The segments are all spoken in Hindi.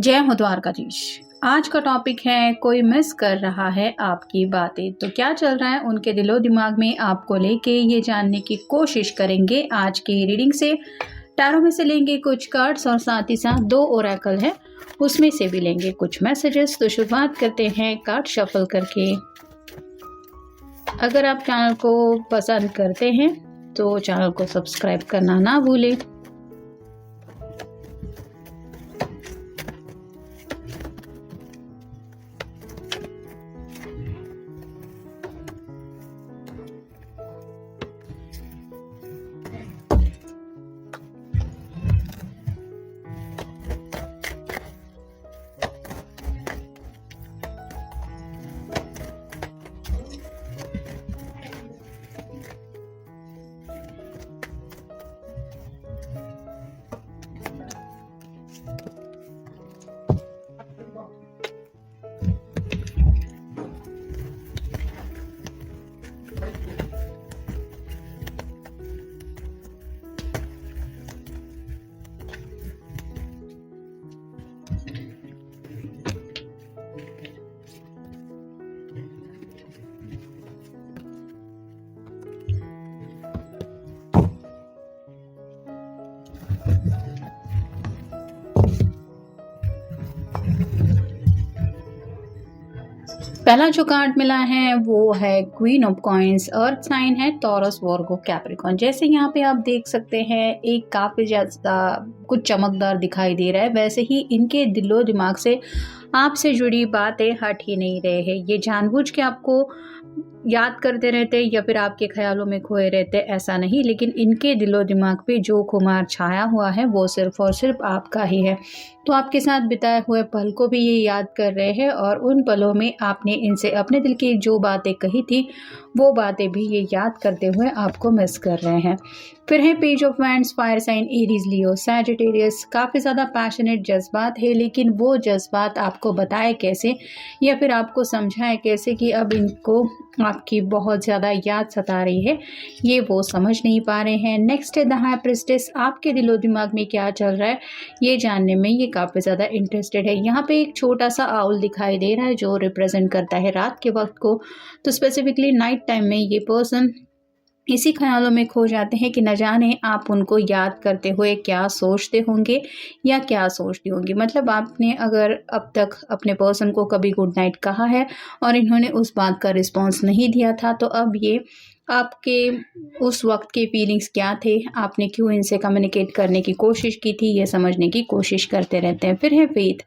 जय हो द्वारकाधीश। आज का टॉपिक है कोई मिस कर रहा है आपकी बातें। तो क्या चल रहा है उनके दिलो दिमाग में आपको लेके, ये जानने की कोशिश करेंगे आज की रीडिंग से। टैरो में से लेंगे कुछ कार्ड्स और साथ ही साथ 2 ओरेकल है, उसमें से भी लेंगे कुछ मैसेजेस। तो शुरुआत करते हैं कार्ड शफल करके। अगर आप चैनल को पसंद करते हैं तो चैनल को सब्सक्राइब करना ना भूलें। पहला जो कार्ड मिला है वो है queen of coins. Earth sign है टॉरस, वर्गो, कैप्रिकॉर्न। जैसे यहाँ पे आप देख सकते हैं एक काफी ज्यादा कुछ चमकदार दिखाई दे रहा है, वैसे ही इनके दिलो दिमाग से आपसे जुड़ी बातें हट ही नहीं रहे हैं। ये जानबूझ के आपको याद करते रहते या फिर आपके ख्यालों में खोए रहते, ऐसा नहीं, लेकिन इनके दिलो दिमाग पे जो खुमार छाया हुआ है वो सिर्फ और सिर्फ आपका ही है। तो आपके साथ बिताए हुए पल को भी ये याद कर रहे हैं और उन पलों में आपने इनसे अपने दिल की जो बातें कही थी वो बातें भी ये याद करते हुए आपको मिस कर रहे हैं। फिर है page of wands, fire sign Aries, Leo, Sagittarius. काफ़ी ज़्यादा पैशनेट जज्बात है, लेकिन वो जज्बात आपको बताए कैसे या फिर आपको समझाए कैसे कि अब इनको आपकी बहुत ज़्यादा याद सता रही है, ये वो समझ नहीं पा रहे हैं। नेक्स्ट है द हाई प्रिस्टेस। आपके दिलो दिमाग में क्या चल रहा है ये जानने में ये काफ़ी ज़्यादा इंटरेस्टेड है। यहाँ पे एक छोटा सा आउल दिखाई दे रहा है जो रिप्रेजेंट करता है रात के वक्त को। तो स्पेसिफिकली नाइट टाइम में ये पर्सन इसी ख्यालों में खो जाते हैं कि न जाने आप उनको याद करते हुए क्या सोचते होंगे या क्या सोचती होंगी। मतलब आपने अगर अब तक अपने पर्सन को कभी गुड नाइट कहा है और इन्होंने उस बात का रिस्पॉन्स नहीं दिया था, तो अब ये आपके उस वक्त के फीलिंग्स क्या थे, आपने क्यों इनसे कम्युनिकेट करने की कोशिश की थी, ये समझने की कोशिश करते रहते हैं। फिर है फेथ।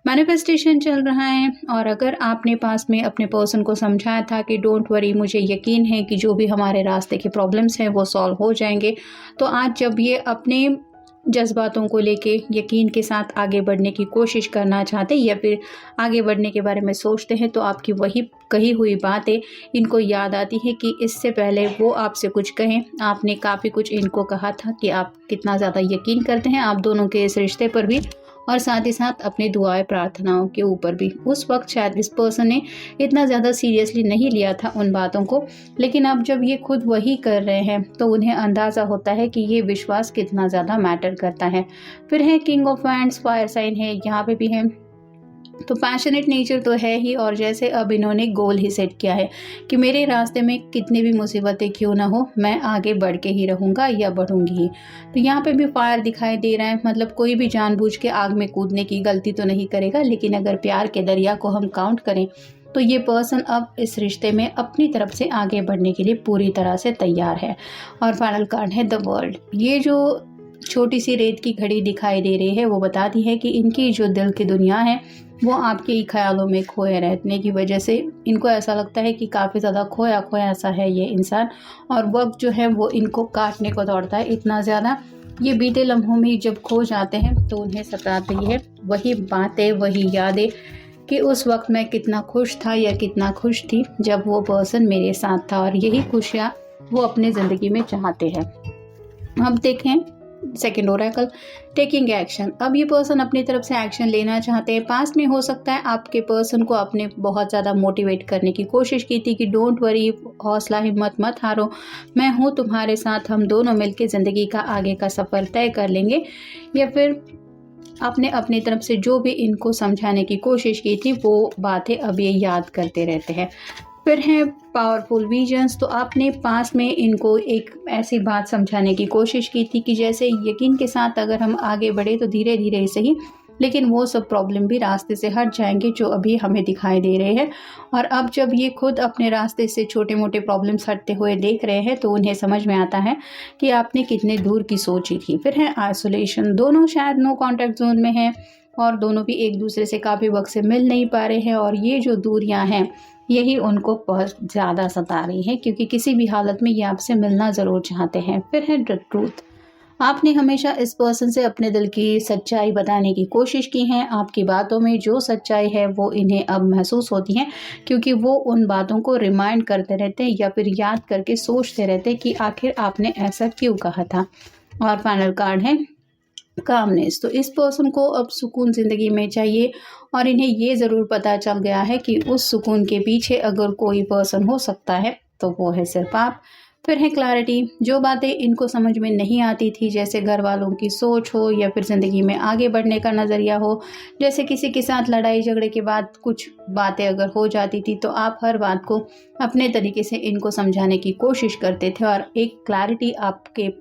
मैनिफेस्टेशन चल रहा है और अगर आपने पास में अपने पर्सन को समझाया था कि डोंट वरी, मुझे यकीन है कि जो भी हमारे रास्ते के प्रॉब्लम्स हैं वो सॉल्व हो जाएंगे, तो आज जब ये अपने जज्बातों को लेके यकीन के साथ आगे बढ़ने की कोशिश करना चाहते या फिर आगे बढ़ने के बारे में सोचते हैं, तो आपकी वही कही हुई बातें इनको याद आती है कि इससे पहले वो आपसे कुछ कहें आपने काफ़ी कुछ इनको कहा था कि आप कितना ज़्यादा यकीन करते हैं आप दोनों के इस रिश्ते पर भी और साथ ही साथ अपनी दुआएं प्रार्थनाओं के ऊपर भी। उस वक्त शायद इस पर्सन ने इतना ज़्यादा सीरियसली नहीं लिया था उन बातों को, लेकिन अब जब ये खुद वही कर रहे हैं तो उन्हें अंदाज़ा होता है कि ये विश्वास कितना ज़्यादा मैटर करता है। फिर है king of wands, fire sign है, यहाँ पे भी है। तो पैशनेट नेचर तो है ही, और जैसे अब इन्होंने गोल ही सेट किया है कि मेरे रास्ते में कितनी भी मुसीबतें क्यों ना हो, मैं आगे बढ़ के ही रहूँगा या बढ़ूँगी ही। तो यहाँ पे भी फायर दिखाई दे रहा है, मतलब कोई भी जानबूझ के आग में कूदने की गलती तो नहीं करेगा, लेकिन अगर प्यार के दरिया को हम काउंट करें तो ये पर्सन अब इस रिश्ते में अपनी तरफ से आगे बढ़ने के लिए पूरी तरह से तैयार है। और फाइनल कार्ड है द वर्ल्ड। ये जो छोटी सी रेत की घड़ी दिखाई दे रही है वो बताती है कि इनकी जो दिल की दुनिया है वो आपके ही ख्यालों में खोए रहने की वजह से इनको ऐसा लगता है कि काफ़ी ज़्यादा खोया खोया ऐसा है ये इंसान, और वक्त जो है वो इनको काटने को दौड़ता है इतना ज़्यादा। ये बीते लम्हों में जब खो जाते हैं तो उन्हें सताती है वही बातें, वही यादें कि उस वक्त मैं कितना खुश था या कितना खुश थी जब वो पर्सन मेरे साथ था, और यही खुशियाँ वो अपने ज़िंदगी में चाहते हैं। अब देखें सेकेंड ओरेकल, टेकिंग एक्शन। अब ये पर्सन अपनी तरफ से एक्शन लेना चाहते हैं। पास्ट में हो सकता है आपके पर्सन को अपने बहुत ज़्यादा मोटिवेट करने की कोशिश की थी कि डोंट वरी, हौसला हिम्मत मत हारो, मैं हूँ तुम्हारे साथ, हम दोनों मिलकर ज़िंदगी का आगे का सफ़र तय कर लेंगे। या फिर आपने अपनी तरफ से जो भी इनको समझाने की कोशिश की थी वो बातें अब ये याद करते रहते हैं। फिर हैं पावरफुल विजन्स। तो आपने पास में इनको एक ऐसी बात समझाने की कोशिश की थी कि जैसे यकीन के साथ अगर हम आगे बढ़े तो धीरे धीरे ही सही, लेकिन वो सब प्रॉब्लम भी रास्ते से हट जाएंगे जो अभी हमें दिखाई दे रहे हैं। और अब जब ये खुद अपने रास्ते से छोटे मोटे प्रॉब्लम्स हटते हुए देख रहे हैं तो उन्हें समझ में आता है कि आपने कितने दूर की सोची थी। फिर है आइसोलेशन। दोनों शायद नो कॉन्टैक्ट जोन में हैं और दोनों भी एक दूसरे से काफ़ी वक्त से मिल नहीं पा रहे हैं, और ये जो दूरियां हैं यही उनको बहुत ज़्यादा सता रही है, क्योंकि किसी भी हालत में ये आपसे मिलना ज़रूर चाहते हैं। फिर है द ट्रूथ। आपने हमेशा इस पर्सन से अपने दिल की सच्चाई बताने की कोशिश की है। आपकी बातों में जो सच्चाई है वो इन्हें अब महसूस होती है, क्योंकि वो उन बातों को रिमाइंड करते रहते हैं या फिर याद करके सोचते रहते हैं कि आखिर आपने ऐसा क्यों कहा था। और फाइनल कार्ड है कामनेस। तो इस पर्सन को अब सुकून ज़िंदगी में चाहिए, और इन्हें ये ज़रूर पता चल गया है कि उस सुकून के पीछे अगर कोई पर्सन हो सकता है तो वो है सिर्फ आप। फिर है क्लैरिटी। जो बातें इनको समझ में नहीं आती थी, जैसे घर वालों की सोच हो या फिर ज़िंदगी में आगे बढ़ने का नज़रिया हो, जैसे किसी के साथ लड़ाई झगड़े के बाद कुछ बातें अगर हो जाती थी तो आप हर बात को अपने तरीके से इनको समझाने की कोशिश करते थे, और एक क्लैरिटी आपके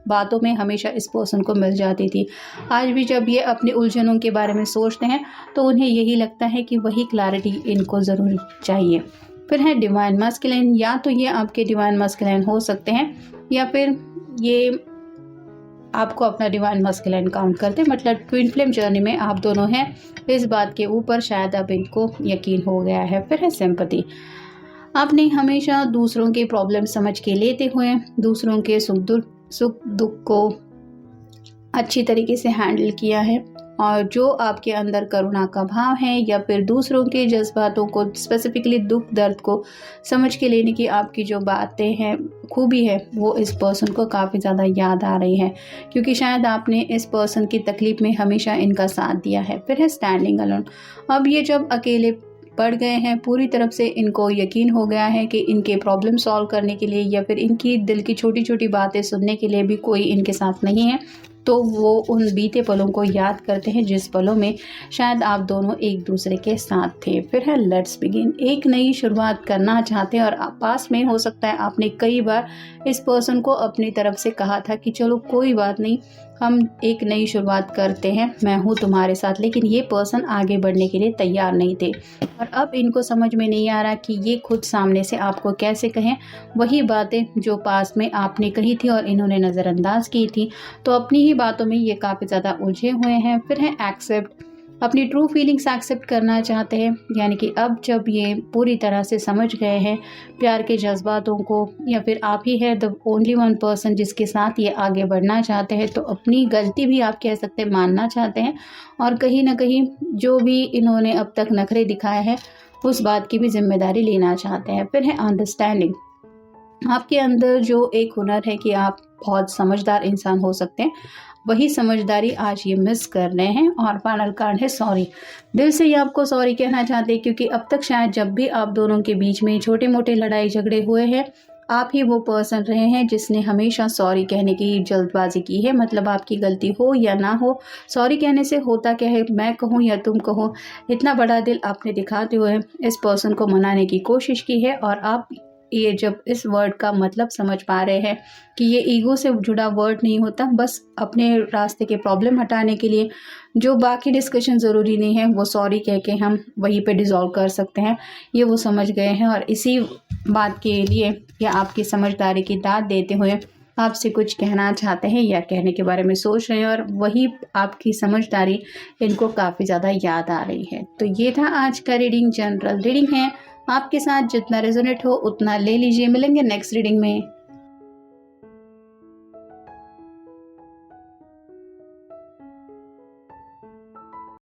बातों में हमेशा इस पर्सन को मिल जाती थी। आज भी जब ये अपनी उलझनों के बारे में सोचते हैं तो उन्हें यही लगता है कि वही क्लैरिटी इनको ज़रूर चाहिए। फिर है डिवाइन मस्कुलिन। या तो ये आपके डिवाइन मस्कुलिन हो सकते हैं या फिर ये आपको अपना डिवाइन मस्कुलिन काउंट करते हैं, मतलब ट्विन फ्लेम जर्नी में आप दोनों हैं। इस बात के ऊपर शायद अब इनको यकीन हो गया है। फिर है सिंपैथी। आपने हमेशा दूसरों के प्रॉब्लम समझ के लेते हुए दूसरों के सुख दुख को अच्छी तरीके से हैंडल किया है, और जो आपके अंदर करुणा का भाव है या फिर दूसरों के जज्बातों को, स्पेसिफिकली दुख दर्द को समझ के लेने की आपकी जो बातें हैं, खूबी है, वो इस पर्सन को काफ़ी ज़्यादा याद आ रही है, क्योंकि शायद आपने इस पर्सन की तकलीफ में हमेशा इनका साथ दिया है। फिर है स्टैंडिंग अलोन। अब ये जब अकेले पड़ गए हैं, पूरी तरफ से इनको यकीन हो गया है कि इनके प्रॉब्लम सॉल्व करने के लिए या फिर इनकी दिल की छोटी छोटी बातें सुनने के लिए भी कोई इनके साथ नहीं है, तो वो उन बीते पलों को याद करते हैं जिस पलों में शायद आप दोनों एक दूसरे के साथ थे। फिर है लेट्स बिगिन। एक नई शुरुआत करना चाहते हैं, और पास में हो सकता है आपने कई बार इस पर्सन को अपनी तरफ से कहा था कि चलो कोई बात नहीं, हम एक नई शुरुआत करते हैं, मैं हूँ तुम्हारे साथ, लेकिन ये पर्सन आगे बढ़ने के लिए तैयार नहीं थे। और अब इनको समझ में नहीं आ रहा कि ये खुद सामने से आपको कैसे कहें वही बातें जो पास में आपने कही थी और इन्होंने नज़रअंदाज की थी। तो अपनी ही बातों में ये काफ़ी ज़्यादा उलझे हुए हैं। फिर है एक्सेप्ट। अपनी ट्रू फीलिंग्स एक्सेप्ट करना चाहते हैं, यानी कि अब जब ये पूरी तरह से समझ गए हैं प्यार के जज्बातों को, या फिर आप ही है द ओनली वन पर्सन जिसके साथ ये आगे बढ़ना चाहते हैं, तो अपनी गलती भी आप कह सकते हैं मानना चाहते हैं, और कहीं ना कहीं जो भी इन्होंने अब तक नखरे दिखाए हैं उस बात की भी जिम्मेदारी लेना चाहते हैं। फिर है अंडरस्टैंडिंग। आपके अंदर जो एक हुनर है कि आप बहुत समझदार इंसान हो सकते हैं, वही समझदारी आज ये मिस कर रहे हैं। और फाइनल कार्ड है सॉरी। दिल से ये आपको सॉरी कहना चाहते हैं, क्योंकि अब तक शायद जब भी आप दोनों के बीच में छोटे मोटे लड़ाई झगड़े हुए हैं, आप ही वो पर्सन रहे हैं जिसने हमेशा सॉरी कहने की जल्दबाजी की है। मतलब आपकी गलती हो या ना हो, सॉरी कहने से होता क्या है, मैं कहूँ या तुम कहो, इतना बड़ा दिल आपने दिखाते हुए इस पर्सन को मनाने की कोशिश की है। और आप ये जब इस वर्ड का मतलब समझ पा रहे हैं कि ये ईगो से जुड़ा वर्ड नहीं होता, बस अपने रास्ते के प्रॉब्लम हटाने के लिए जो बाकी डिस्कशन ज़रूरी नहीं है वो सॉरी कह के हम वहीं पे डिसॉल्व कर सकते हैं, ये वो समझ गए हैं। और इसी बात के लिए या आपकी समझदारी की दाद देते हुए आपसे कुछ कहना चाहते हैं या कहने के बारे में सोच रहे हैं, और वही आपकी समझदारी इनको काफ़ी ज़्यादा याद आ रही है। तो ये था आज का रीडिंग। जनरल रीडिंग है, आपके साथ जितना रेजोनेट हो उतना ले लीजिए। मिलेंगे नेक्स्ट रीडिंग में।